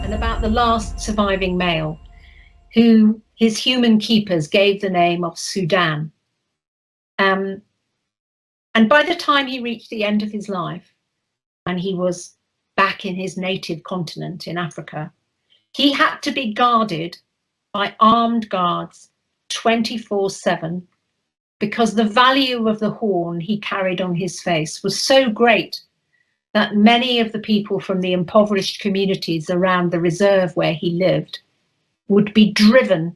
And about the last surviving male, who his human keepers gave the name of Sudan. And by the time he reached the end of his life, and he was back in his native continent in Africa, he had to be guarded by armed guards 24/7, because the value of the horn he carried on his face was so great that many of the people from the impoverished communities around the reserve where he lived would be driven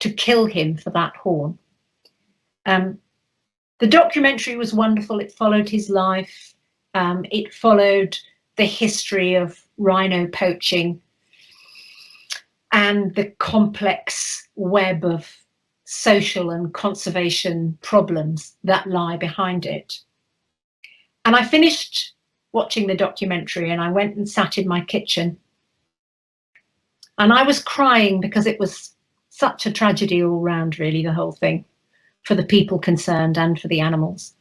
to kill him for that horn. The documentary was wonderful. It followed his life. It followed the history of rhino poaching and the complex web of social and conservation problems that lie behind it. And I finished watching the documentary and I went and sat in my kitchen. And I was crying because it was such a tragedy all round, really, the whole thing, for the people concerned and for the animals.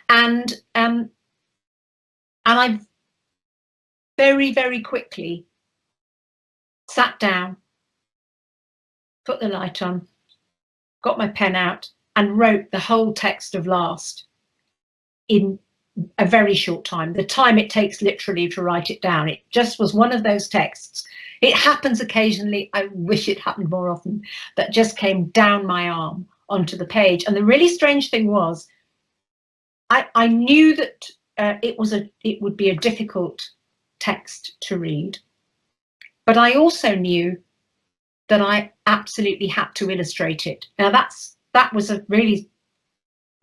And I very, very quickly sat down, put the light on, got my pen out and wrote the whole text of Last in a very short time. The time it takes literally to write it down. It just was one of those texts. It happens occasionally, I wish it happened more often, that just came down my arm onto the page. And the really strange thing was, I knew that it would be a difficult text to read, but I also knew that I absolutely had to illustrate it. Now that was a really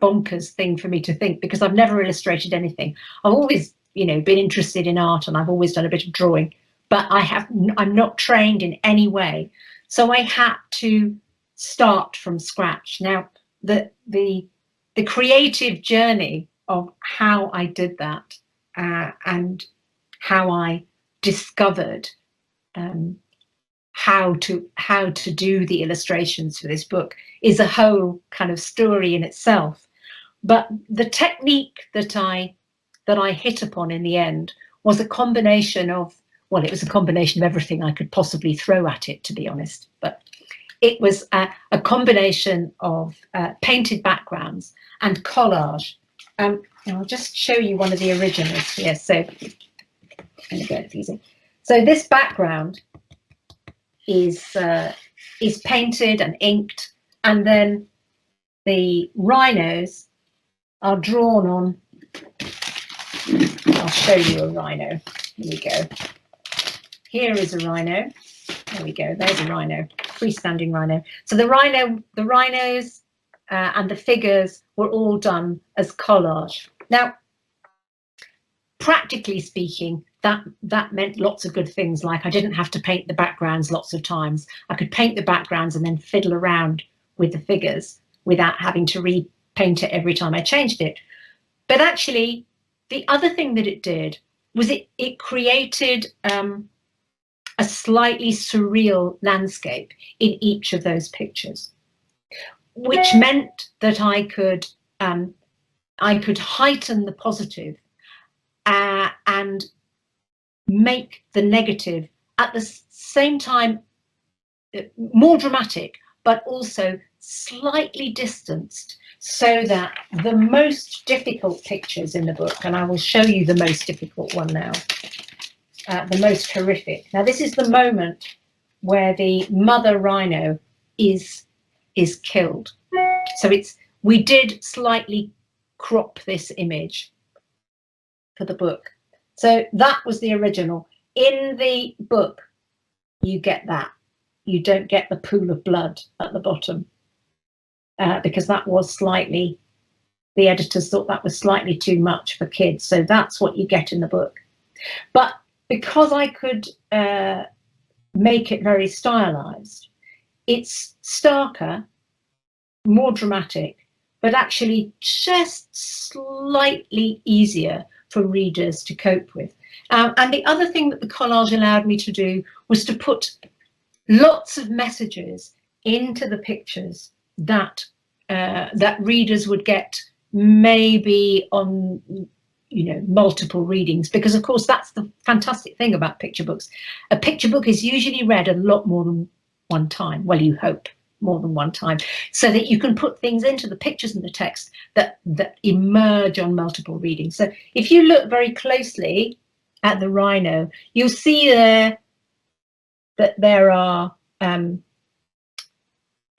bonkers thing for me to think, because I've never illustrated anything. I've always, been interested in art, and I've always done a bit of drawing, but I'm not trained in any way. So I had to start from scratch. Now, the creative journey of how I did that and how I discovered how to do the illustrations for this book is a whole kind of story in itself. But the technique that I hit upon in the end was a combination of, well, it was a combination of everything I could possibly throw at it, to be honest. But it was a combination of painted backgrounds and collage. And I'll just show you one of the originals here. So I'm going to go easy. So this background is painted and inked, and then the rhinos are drawn on. I'll show you a rhino. Here we go. Here is a rhino. There we go. There's a rhino, freestanding rhino. So the rhinos and the figures were all done as collage. Now, practically speaking, that meant lots of good things, like I didn't have to paint the backgrounds lots of times. I could paint the backgrounds and then fiddle around with the figures without having to repaint it every time I changed it. But actually, the other thing that it did was it created a slightly surreal landscape in each of those pictures, which meant that I could heighten the positive and make the negative at the same time more dramatic, but also slightly distanced, so that the most difficult pictures in the book, and I will show you the most difficult one now, the most horrific. Now, this is the moment where the mother rhino is killed. So we did slightly crop this image for the book. So that was the original. In the book, you get that. You don't get the pool of blood at the bottom, because that was slightly, the editors thought that was slightly too much for kids. So that's what you get in the book. But because I could make it very stylized, it's starker, more dramatic, but actually just slightly easier for readers to cope with. And the other thing that the collage allowed me to do was to put lots of messages into the pictures that that readers would get maybe on multiple readings, because of course that's the fantastic thing about picture books. A picture book is usually read a lot more than one time. Well, you hope more than one time, so that you can put things into the pictures and the text that emerge on multiple readings. So if you look very closely at the rhino, you'll see there that there are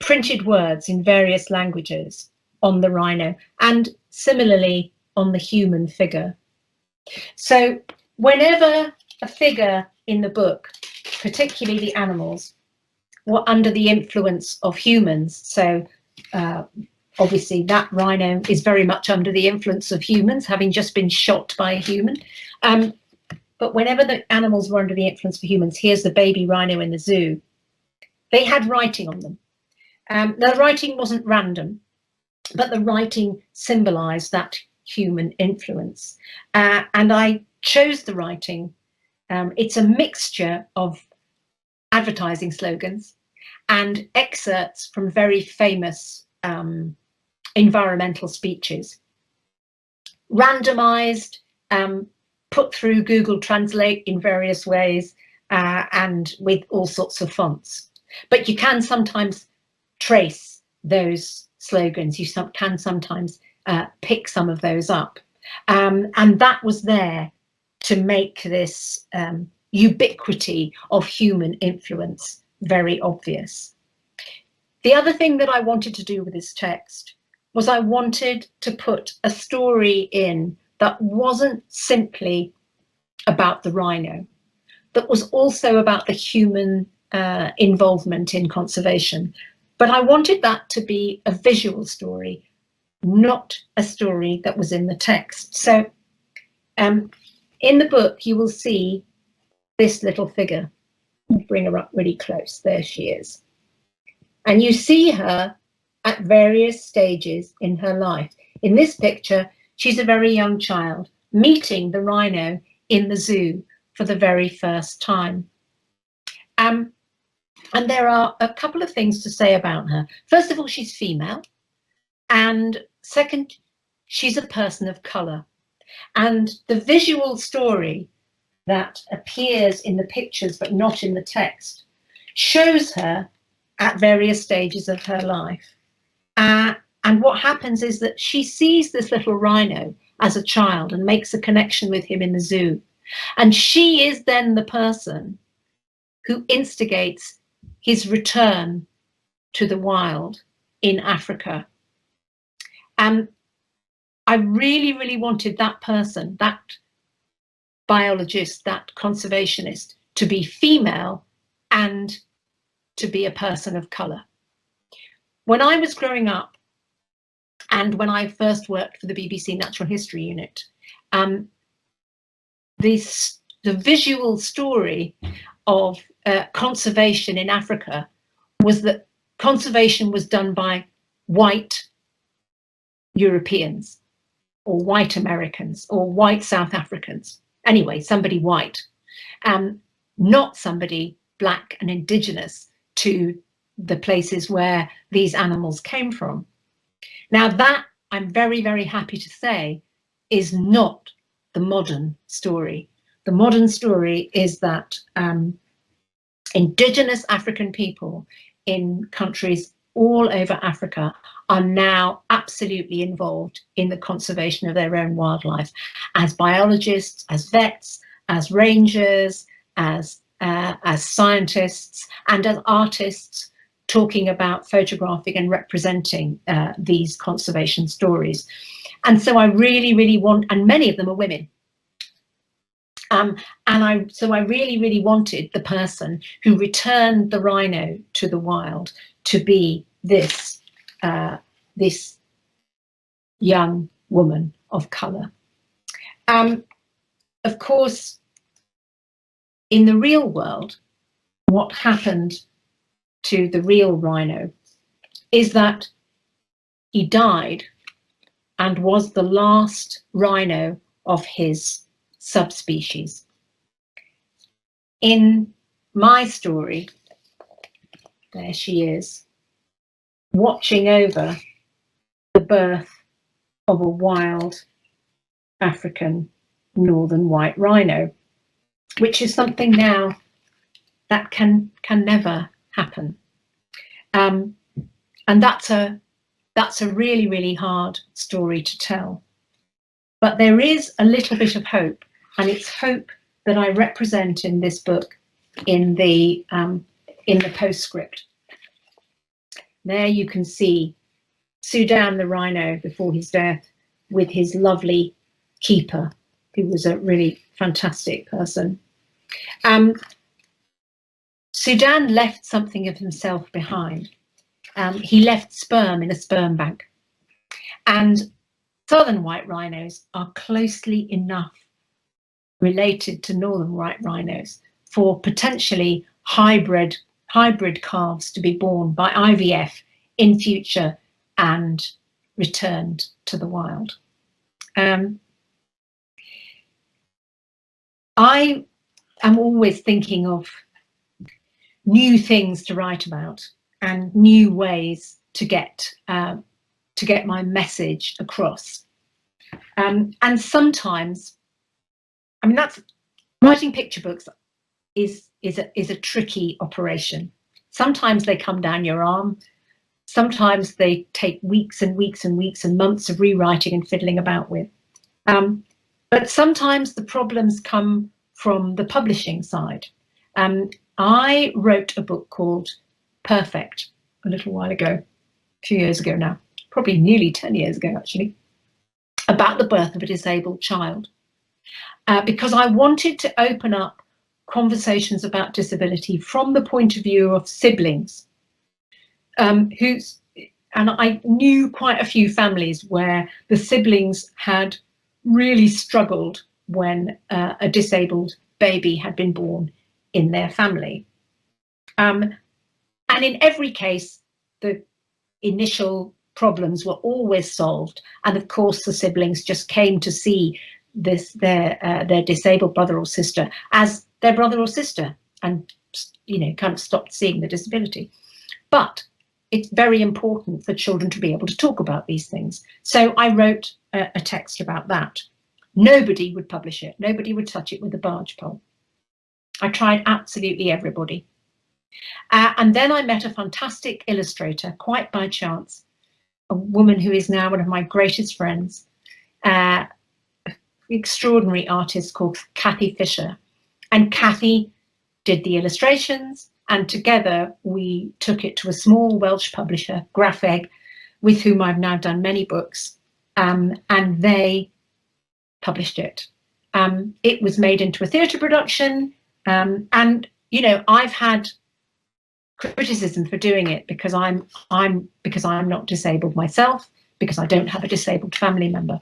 printed words in various languages on the rhino, and similarly on the human figure. So whenever a figure in the book, particularly the animals, were under the influence of humans, so obviously that rhino is very much under the influence of humans, having just been shot by a human. But whenever the animals were under the influence of humans, here's the baby rhino in the zoo, they had writing on them. The writing wasn't random, but the writing symbolized that human influence. And I chose the writing. It's a mixture of advertising slogans and excerpts from very famous environmental speeches, randomized, put through Google Translate in various ways, and with all sorts of fonts. But you can sometimes trace those slogans. You can sometimes pick some of those up. And that was there to make this ubiquity of human influence very obvious. The other thing that I wanted to do with this text was I wanted to put a story in that wasn't simply about the rhino, that was also about the human involvement in conservation. But I wanted that to be a visual story, not a story that was in the text. So in the book, you will see this little figure. I'll bring her up really close. There she is. And you see her at various stages in her life. In this picture, she's a very young child meeting the rhino in the zoo for the very first time. And there are a couple of things to say about her. First of all, she's female. And second, she's a person of colour. And the visual story that appears in the pictures but not in the text shows her at various stages of her life. And what happens is that she sees this little rhino as a child and makes a connection with him in the zoo. And she is then the person who instigates his return to the wild in Africa. And I really, really wanted that person, that biologist, that conservationist, to be female and to be a person of colour. When I was growing up, and when I first worked for the BBC Natural History Unit, the visual story of conservation in Africa was that conservation was done by white Europeans or white Americans or white South Africans. Anyway, somebody white, not somebody black and indigenous to the places where these animals came from. Now that, I'm very, very happy to say, is not the modern story. The modern story is that indigenous African people in countries all over Africa are now absolutely involved in the conservation of their own wildlife as biologists, as vets, as rangers, as scientists, and as artists, talking about photographing and representing these conservation stories. And so I really, really want, and many of them are women. So I really, really wanted the person who returned the rhino to the wild to be this young woman of colour. Of course, in the real world, what happened to the real rhino is that he died and was the last rhino of his subspecies. In my story, there she is, watching over the birth of a wild African northern white rhino, which is something now that can never happen. And that's a really, really hard story to tell. But there is a little bit of hope, and it's hope that I represent in this book in the postscript. There you can see Sudan the Rhino before his death with his lovely keeper, who was a really fantastic person. Sudan left something of himself behind. He left sperm in a sperm bank. And southern white rhinos are closely enough related to northern white rhinos for potentially hybrid calves to be born by IVF in future and returned to the wild. I am always thinking of new things to write about and new ways to get my message across. And sometimes, I mean, that's writing picture books is a tricky operation. Sometimes they come down your arm. Sometimes they take weeks and weeks and weeks and months of rewriting and fiddling about with. But sometimes the problems come from the publishing side. I wrote a book called Perfect a little while ago, a few years ago now, probably nearly 10 years ago actually, about the birth of a disabled child, because I wanted to open up conversations about disability from the point of view of siblings, and I knew quite a few families where the siblings had really struggled when a disabled baby had been born in their family. And in every case, the initial problems were always solved. And of course, the siblings just came to see their disabled brother or sister as their brother or sister, and kind of stopped seeing the disability. But it's very important for children to be able to talk about these things. So I wrote a text about that. Nobody would publish it. Nobody would touch it with a barge pole. I tried absolutely everybody. And then I met a fantastic illustrator, quite by chance, a woman who is now one of my greatest friends, extraordinary artist called Kathy Fisher. And Kathy did the illustrations, and together we took it to a small Welsh publisher, Grapheg, with whom I've now done many books, and they published it. It was made into a theatre production, and I've had criticism for doing it because I'm not disabled myself, because I don't have a disabled family member.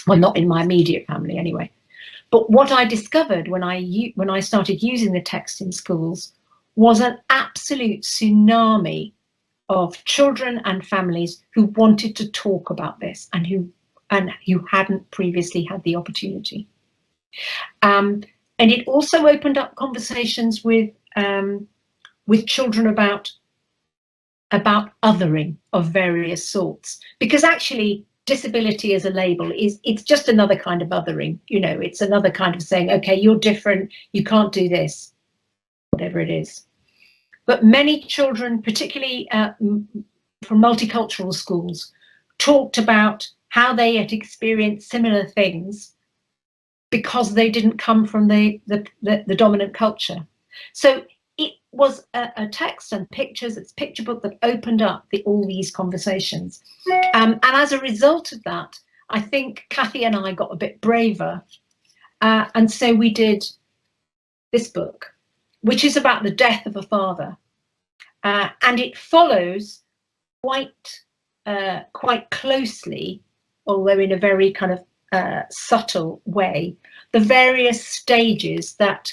Well, not in my immediate family anyway. But what I discovered when I started using the text in schools was an absolute tsunami of children and families who wanted to talk about this and who hadn't previously had the opportunity. And it also opened up conversations with children about othering of various sorts, because actually disability as a label it's just another kind of othering. It's another kind of saying, okay, you're different, you can't do this, whatever it is. But many children, particularly from multicultural schools, talked about how they had experienced similar things because they didn't come from the dominant culture. So it was a text and pictures, it's a picture book that opened up all these conversations. And as a result of that, I think Kathy and I got a bit braver. And so we did this book, which is about the death of a father. And it follows quite closely, although in a very kind of subtle way, the various stages that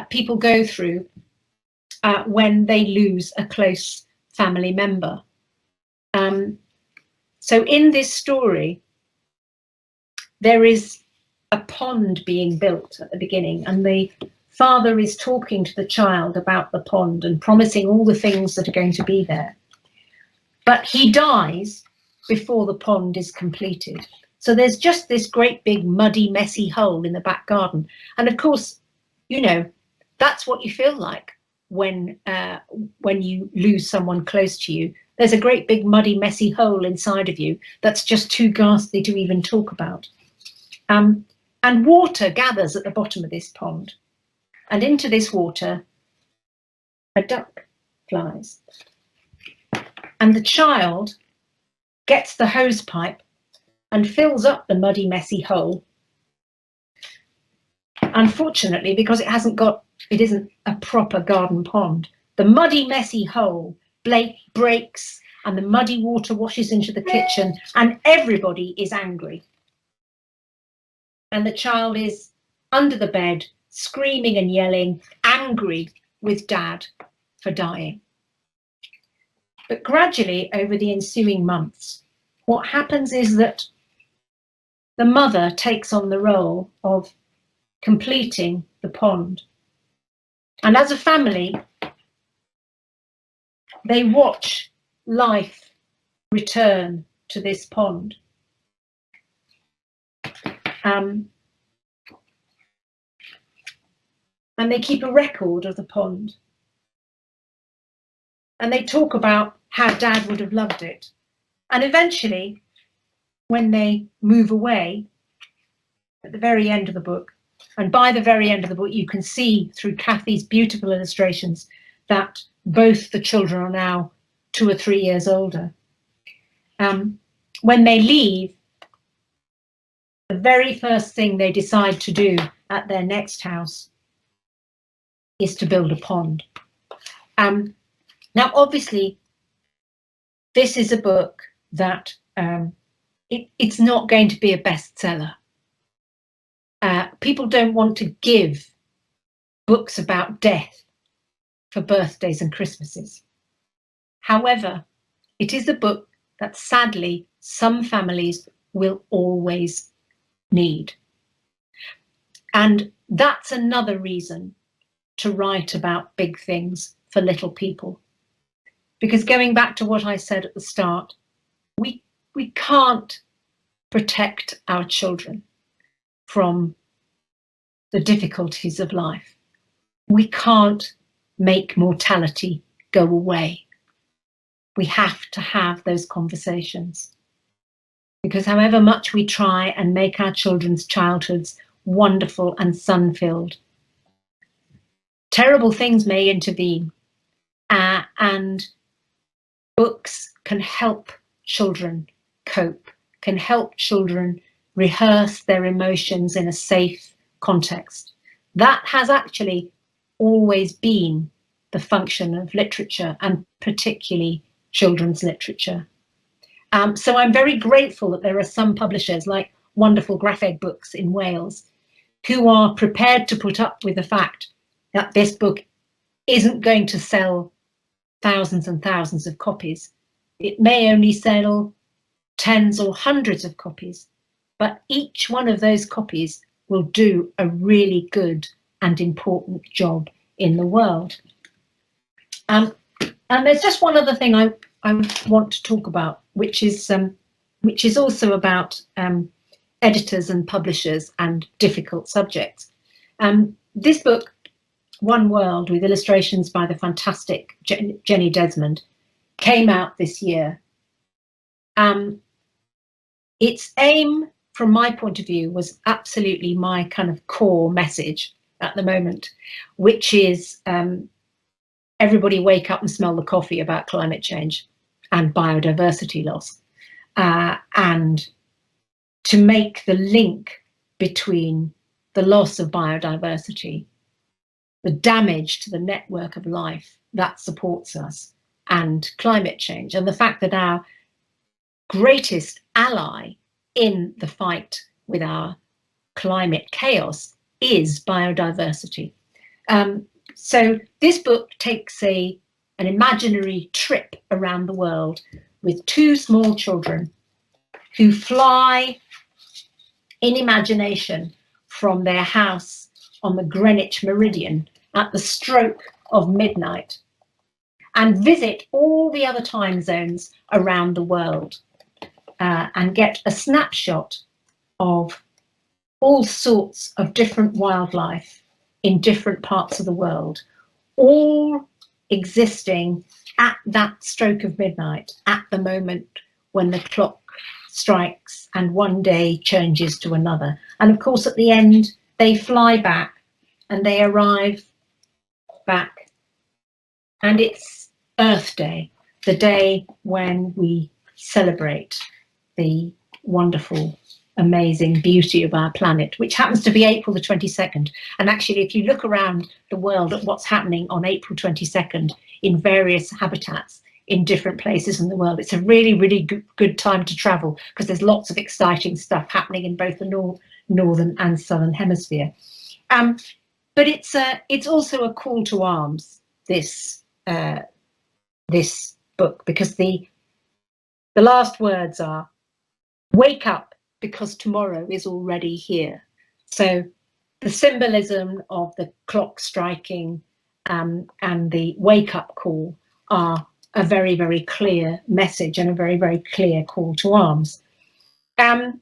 people go through when they lose a close family member. So in this story, there is a pond being built at the beginning, and the father is talking to the child about the pond and promising all the things that are going to be there. But he dies before the pond is completed. So there's just this great big muddy, messy hole in the back garden. And of course, you know, that's what you feel like when you lose someone close to you. There's a great big muddy, messy hole inside of you that's just too ghastly to even talk about. And water gathers at the bottom of this pond. And into this water, a duck flies. And the child gets the hose pipe and fills up the muddy, messy hole. Unfortunately, because it isn't a proper garden pond, the muddy, messy hole breaks and the muddy water washes into the kitchen and everybody is angry. And the child is under the bed, screaming and yelling, angry with Dad for dying. But gradually, over the ensuing months, what happens is that the mother takes on the role of completing the pond. And as a family, they watch life return to this pond. And they keep a record of the pond. And they talk about how Dad would have loved it. And eventually, when they move away, at the very end of the book, and by the very end of the book, you can see through Kathy's beautiful illustrations that both the children are now 2 or 3 years older. When they leave, the very first thing they decide to do at their next house is to build a pond. Now, obviously, this is a book that it's not going to be a bestseller. People don't want to give books about death for birthdays and Christmases. However, it is a book that sadly some families will always need. And that's another reason to write about big things for little people. Because going back to what I said at the start, we can't protect our children from the difficulties of life. We can't make mortality go away. We have to have those conversations. Because however much we try and make our children's childhoods wonderful and sun-filled, terrible things may intervene, and books can help children cope, can help children rehearse their emotions in a safe context. That has actually always been the function of literature, and particularly children's literature. So I'm very grateful that there are some publishers like Wonderful Graphic Books in Wales who are prepared to put up with the fact that this book isn't going to sell thousands and thousands of copies. It may only sell tens or hundreds of copies, but each one of those copies will do a really good and important job in the world. And there's just one other thing I want to talk about, which is also about editors and publishers and difficult subjects. This book, One World, with illustrations by the fantastic Jenny Desmond, came out this year. Its aim, from my point of view, was absolutely my kind of core message at the moment, which is everybody wake up and smell the coffee about climate change and biodiversity loss, and to make the link between the loss of biodiversity, the damage to the network of life that supports us, and climate change, and the fact that our greatest ally in the fight with our climate chaos is biodiversity. So this book takes an imaginary trip around the world with 2 small children who fly in imagination from their house on the Greenwich Meridian at the stroke of midnight and visit all the other time zones around the world and get a snapshot of all sorts of different wildlife in different parts of the world, all existing at that stroke of midnight, at the moment when the clock strikes and one day changes to another. And of course, at the end, they fly back and they arrive back. And it's Earth Day, the day when we celebrate the wonderful, amazing beauty of our planet, which happens to be April the 22nd. And actually, if you look around the world at what's happening on April 22nd in various habitats in different places in the world, it's a really, really good time to travel, because there's lots of exciting stuff happening in both the northern and southern hemisphere. But it's also a call to arms, this book, because the last words are, wake up, because tomorrow is already here. So the symbolism of the clock striking and the wake-up call are a very, very clear message and a very, very clear call to arms. There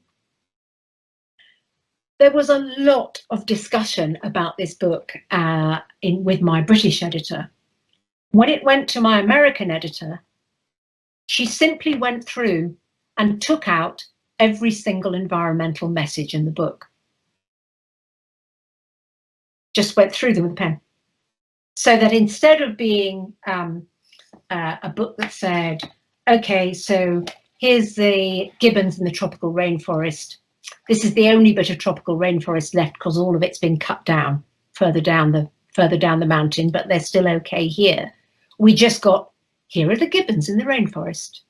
was a lot of discussion about this book with my British editor. When it went to my American editor, she simply went through and took out every single environmental message in the book. Just went through them with a pen. So that instead of being a book that said, okay, so here's the gibbons in the tropical rainforest. This is the only bit of tropical rainforest left because all of it's been cut down further down the mountain, but they're still okay here. We just got, here are the gibbons in the rainforest.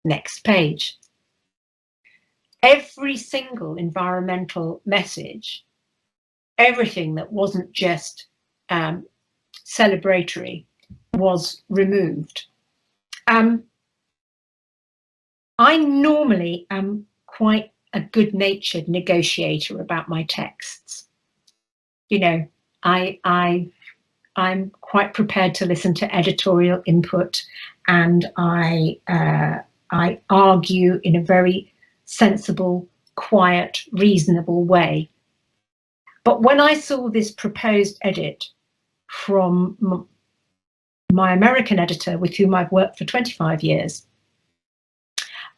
Next page. Every single environmental message, everything that wasn't just celebratory, was removed. I normally am quite a good-natured negotiator about my texts. You know, I'm quite prepared to listen to editorial input, and I argue in a very sensible, quiet, reasonable way. But when I saw this proposed edit from my American editor, with whom I've worked for 25 years,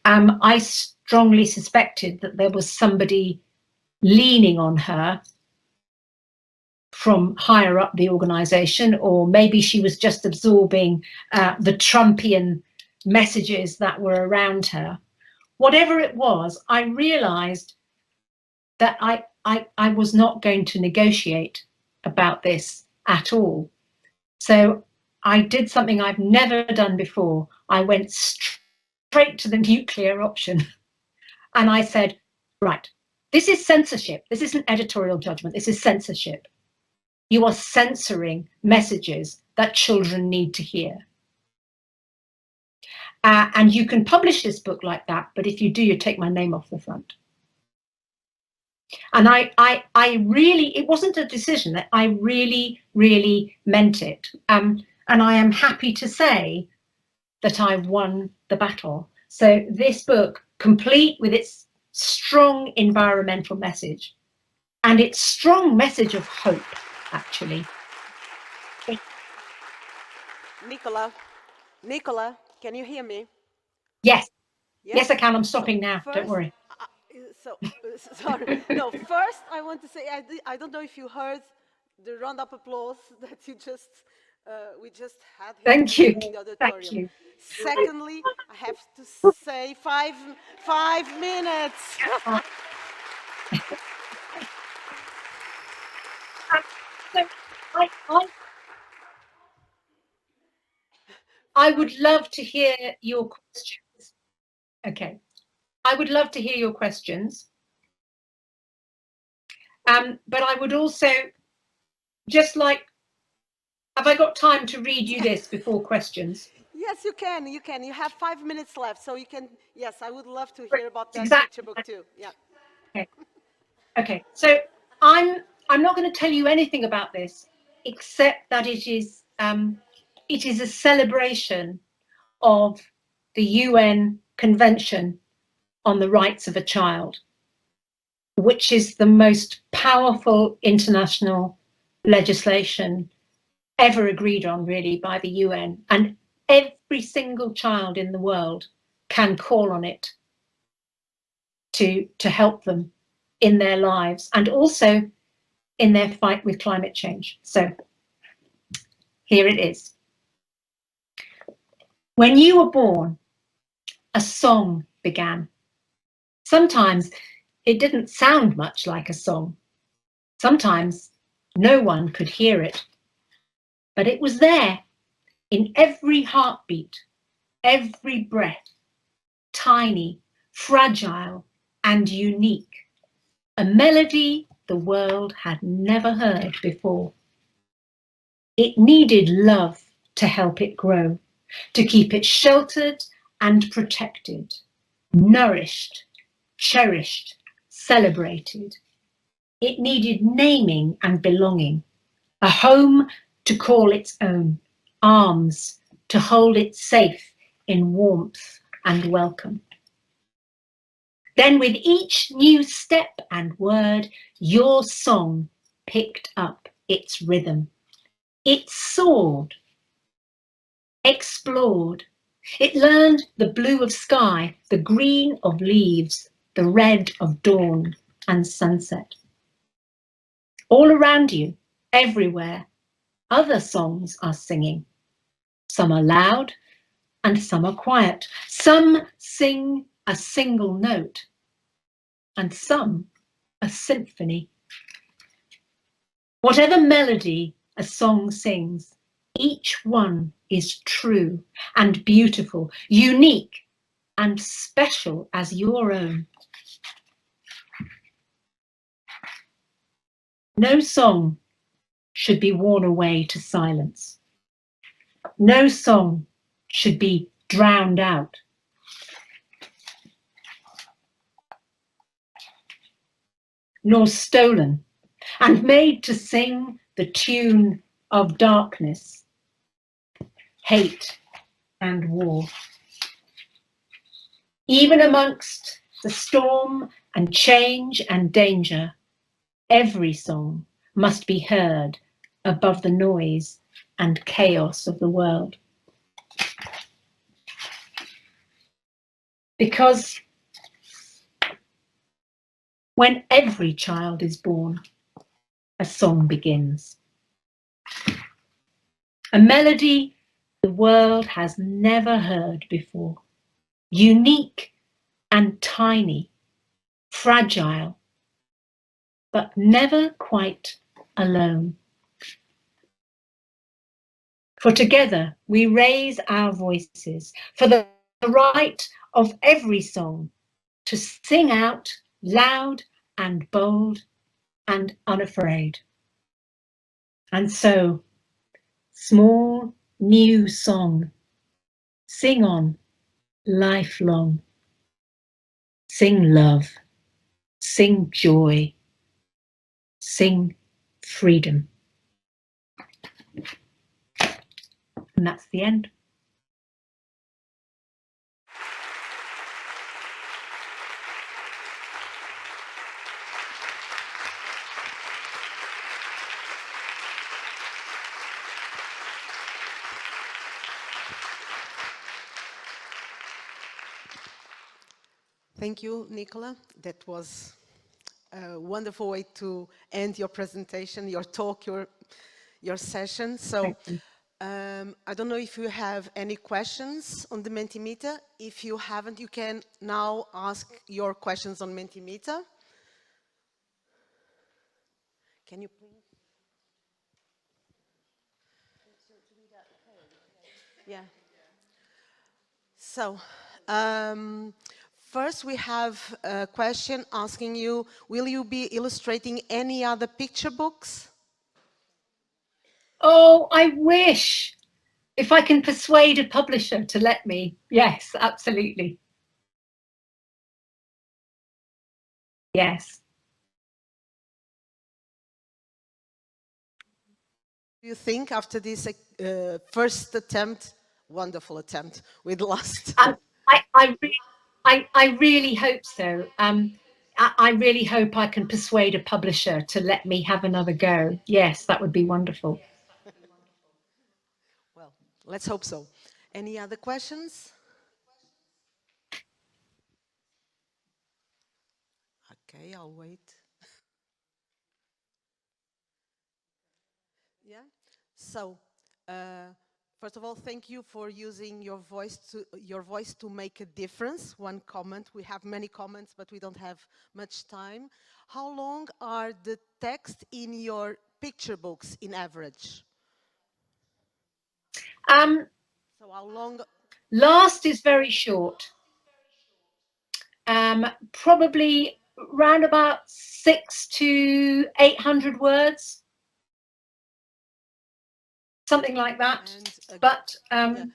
I strongly suspected that there was somebody leaning on her from higher up the organization, or maybe she was just absorbing the Trumpian messages that were around her. Whatever it was, I realized that I was not going to negotiate about this at all. So I did something I've never done before. I went straight to the nuclear option. And I said, right, this is censorship. This isn't editorial judgment. This is censorship. You are censoring messages that children need to hear. And you can publish this book like that, but if you do, you take my name off the front. And I really, it wasn't a decision, that I really, really meant it. And I am happy to say that I won the battle. So this book, complete with its strong environmental message and its strong message of hope, actually. Nicola, can you hear me? Yes. Yes, I can. I'm stopping now. First, don't worry. Sorry. No, first I want to say, I don't know if you heard the round of applause that we just had here. Thank you. In the auditorium. Thank you. Secondly, I have to say 5 minutes. So I would love to hear your questions. Okay. I would love to hear your questions. But I would also just like, have I got time to read you this before questions? Yes, you can. You can. You have 5 minutes left, so you can. Yes, I would love to hear about that picture book too. Yeah. Okay. Okay. So I'm not going to tell you anything about this, except that it is a celebration of the UN Convention on the Rights of a Child. which is the most powerful international legislation ever agreed on, really, by the UN. And every single child in the world can call on it to help them in their lives and also in their fight with climate change. So here it is. When you were born, a song began. Sometimes it didn't sound much like a song. Sometimes no one could hear it. But it was there in every heartbeat, every breath, tiny, fragile, and unique. A melody the world had never heard before. It needed love to help it grow, to keep it sheltered and protected, nourished, cherished, celebrated. It needed naming and belonging, a home to call its own, arms to hold it safe in warmth and welcome. Then with each new step and word, your song picked up its rhythm. It soared, explored. It learned the blue of sky, the green of leaves, the red of dawn and sunset. All around you, everywhere, other songs are singing. Some are loud and some are quiet. Some sing a single note and some a symphony. Whatever melody a song sings, each one is true and beautiful, unique and special as your own. No song should be worn away to silence. No song should be drowned out. Nor stolen and made to sing the tune of darkness, hate and war. Even amongst the storm and change and danger, every song must be heard above the noise and chaos of the world. Because when every child is born, a song begins. A melody the world has never heard before. Unique and tiny, fragile, but never quite alone. For together we raise our voices for the right of every song to sing out loud and bold and unafraid. And so, small new song, sing on lifelong. Sing love, sing joy, sing freedom. And that's the end. Thank you, Nicola. That was a wonderful way to end your presentation, your talk, your session. So I don't know if you have any questions on the Mentimeter. If you haven't, you can now ask your questions on Mentimeter. Can you please? Yeah. So, first we have a question asking you, will you be illustrating any other picture books? Oh, I wish. If I can persuade a publisher to let me, yes, absolutely. Yes. Do you think after this first attempt, wonderful attempt with last? I really hope so. I really hope I can persuade a publisher to let me have another go. Yes, that would be wonderful. Well, let's hope so. Any other questions? Okay, I'll wait. Yeah. So, first of all, thank you for using your voice to make a difference. One comment. We have many comments, but we don't have much time. How long are the text in your picture books in average? So how long? Last is very short. Probably around about 600 to 800 words, something like that. And, but yeah.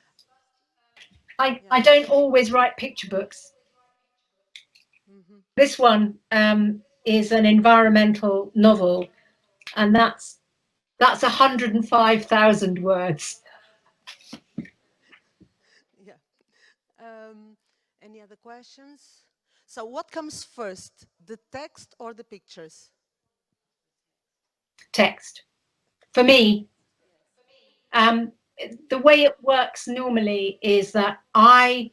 I don't always write picture books. Mm-hmm. This one is an environmental novel, and that's 105,000 words. Yeah. Any other questions? So what comes first, the text or the pictures? Text. For me, the way it works normally is that I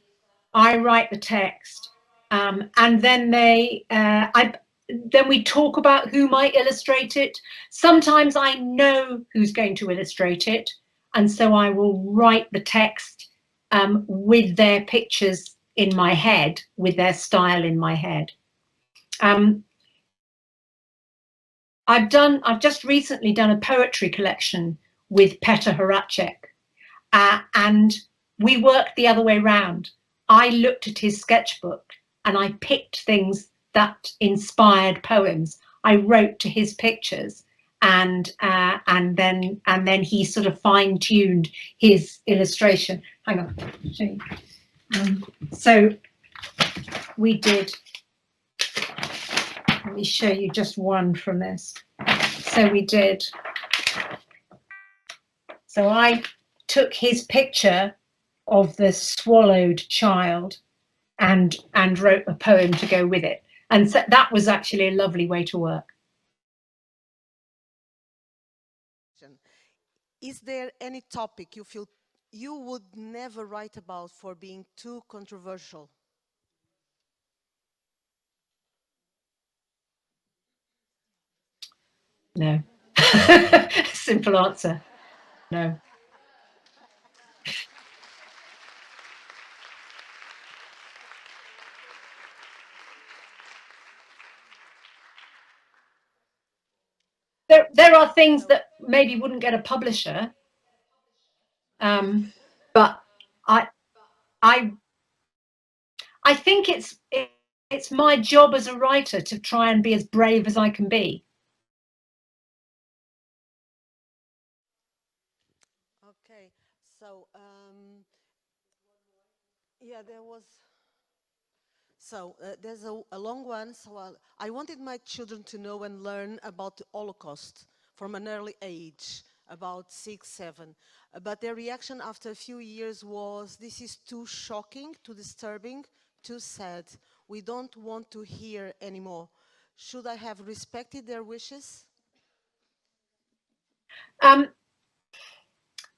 write the text, and then then we talk about who might illustrate it. Sometimes I know who's going to illustrate it, and so I will write the text with their pictures in my head, with their style in my head. I've just recently done a poetry collection with Petr Horacek, and we worked the other way round. I looked at his sketchbook and I picked things that inspired poems. I wrote to his pictures, and then he sort of fine-tuned his illustration. Hang on. So we did. Let me show you just one from this. So we did. So I took his picture of the swallowed child and wrote a poem to go with it. And so that was actually a lovely way to work. Is there any topic you feel you would never write about for being too controversial? No. Simple answer. No. There are things that maybe wouldn't get a publisher, but I think it's my job as a writer to try and be as brave as I can be. Okay, so yeah, there was. So there's a long one. So I wanted my children to know and learn about the Holocaust from an early age, about 6, 7. But their reaction after a few years was, this is too shocking, too disturbing, too sad. We don't want to hear anymore. Should I have respected their wishes?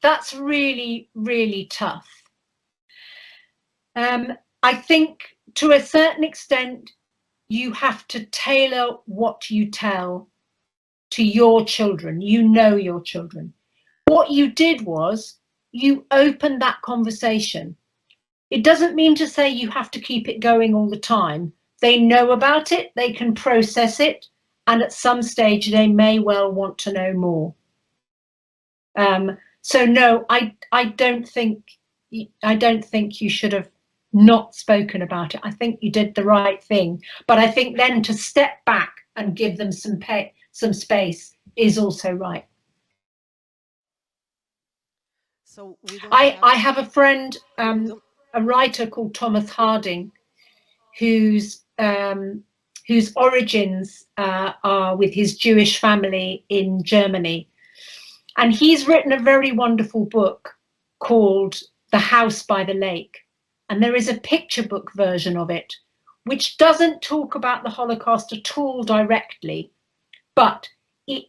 That's really, really tough. I think to a certain extent, you have to tailor what you tell to your children. You know your children. What you did was you opened that conversation. It doesn't mean to say you have to keep it going all the time. They know about it, they can process it, and at some stage they may well want to know more. So no, I don't think you should have not spoken about it. I think you did the right thing, but I think then to step back and give them some space is also right. So I have a friend, a writer called Thomas Harding, whose origins are with his Jewish family in Germany. And he's written a very wonderful book called The House by the Lake. And there is a picture book version of it, which doesn't talk about the Holocaust at all directly, but it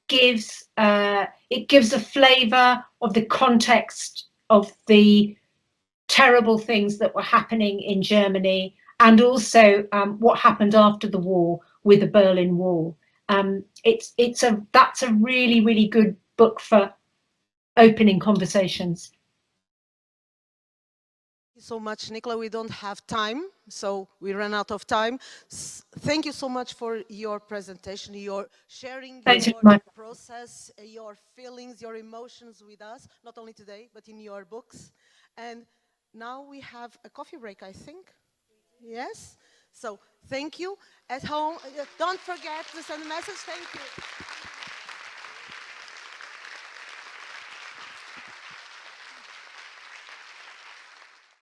gives a flavour of the context of the terrible things that were happening in Germany, and also what happened after the war with the Berlin Wall. That's a really, really good book for opening conversations. Thank you so much, Nicola. We don't have time, so we ran out of time. Thank you so much for your presentation, your sharing your process, your feelings, your emotions with us, not only today, but in your books. And now we have a coffee break, I think. Yes? So thank you. At home, don't forget to send a message. Thank you.